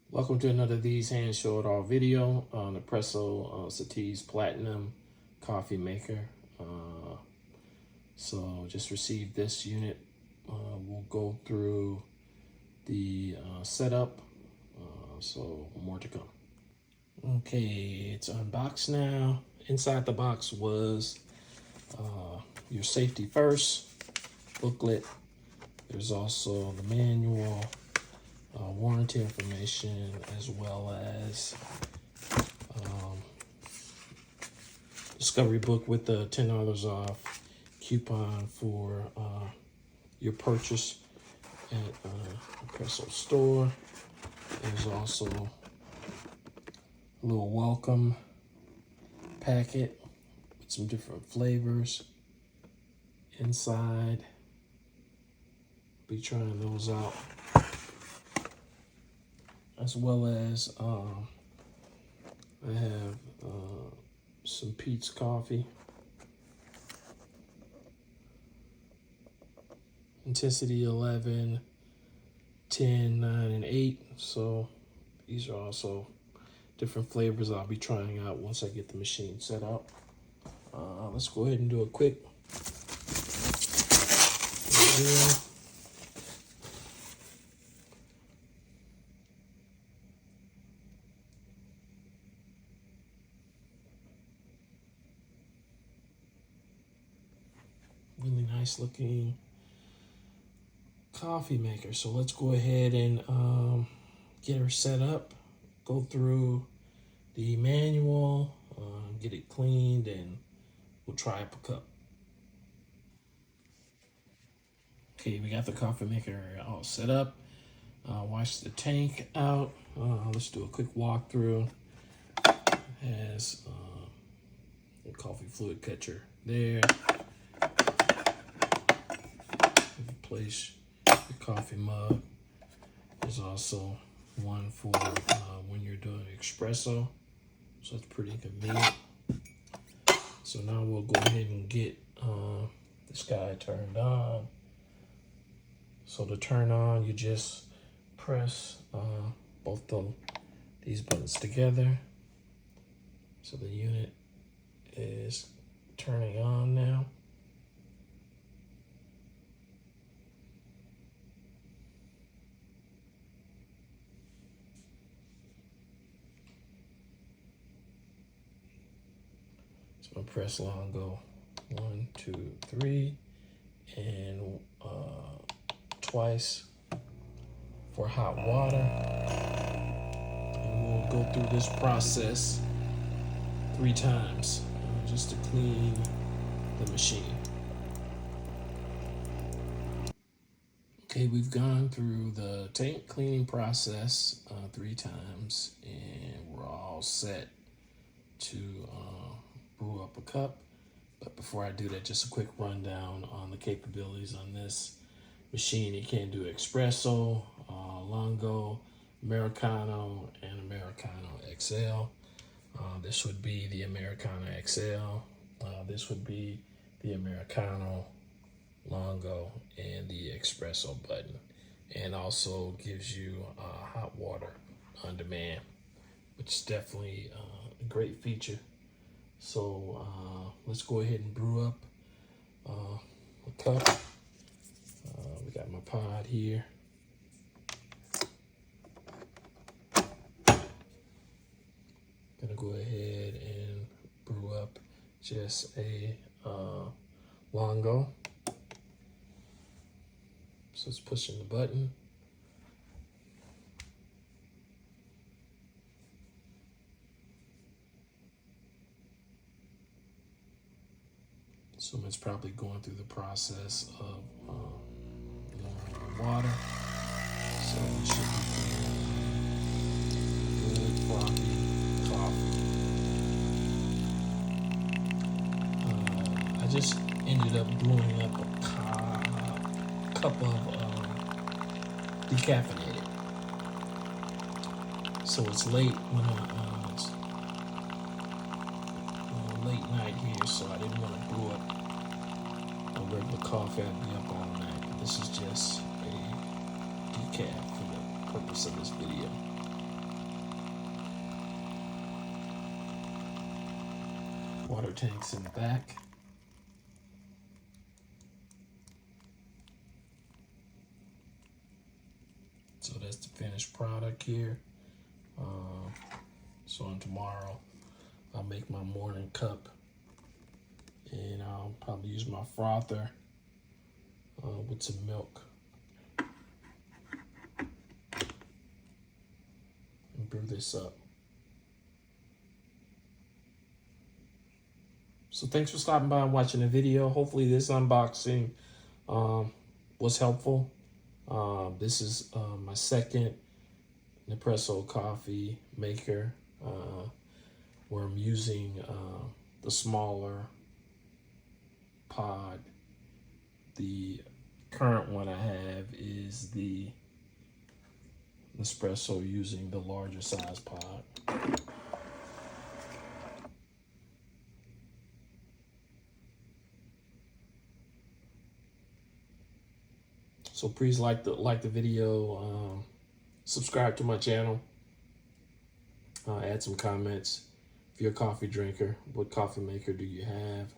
Welcome to another These Hands Show It All video on Espresso CitiZ Platinum coffee maker. So just received this unit. We'll go through the setup. So more to come. Okay, it's unboxed now. Inside the box was your safety first booklet. There's also the manual, warranty information, as well as discovery book with the $10 off coupon for your purchase at Espresso store. There's also a little welcome packet with some different flavors inside. Be trying those out, as well as I have some Pete's coffee, intensity 11, 10, 9, and 8. So these are also different flavors I'll be trying out once I get the machine set up. Let's go ahead and do a quick review. Really nice looking coffee maker. So let's go ahead and get her set up, go through the manual, get it cleaned, and we'll try up a cup. Okay, we got the coffee maker all set up. Wash the tank out. Let's do a quick walkthrough. It has the coffee fluid catcher there. Place your coffee mug. There's also one for when you're doing espresso, so that's pretty convenient. So now we'll go ahead and get this guy turned on. So to turn on, you just press both these buttons together. So the unit is turning on now. So I'll press lungo 1, 2, 3, and twice for hot water. And we'll go through this process 3 times just to clean the machine. Okay, we've gone through the tank cleaning process 3 times, and we're all set to brew up a cup. But before I do that, just a quick rundown on the capabilities on this machine. You can do Espresso, Lungo, Americano, and Americano XL. This would be the Americano XL. This would be the Americano, Lungo, and the Espresso button. And also gives you hot water on demand, which is definitely a great feature. So let's go ahead and brew up a cup. We got my pod here. Gonna go ahead and brew up just a lungo. So it's pushing the button. So it's probably going through the process of water. So it should be good frothy coffee. I just ended up brewing up a cup of decaffeinated. So it's late when it's late night here, so I didn't want to brew up a regular coffee. I'd be up all night. But this is just a decaf for the purpose of this video. Water tanks in the back. So that's the finished product here. So on tomorrow, I'll make my morning cup, and I'll probably use my frother with some milk and brew this up. So thanks for stopping by and watching the video. Hopefully this unboxing was helpful. This is my second Nespresso coffee maker, where I'm using the smaller pod. The current one I have is the Nespresso using the larger size pod. So please like the video, subscribe to my channel, add some comments. If you're a coffee drinker, what coffee maker do you have?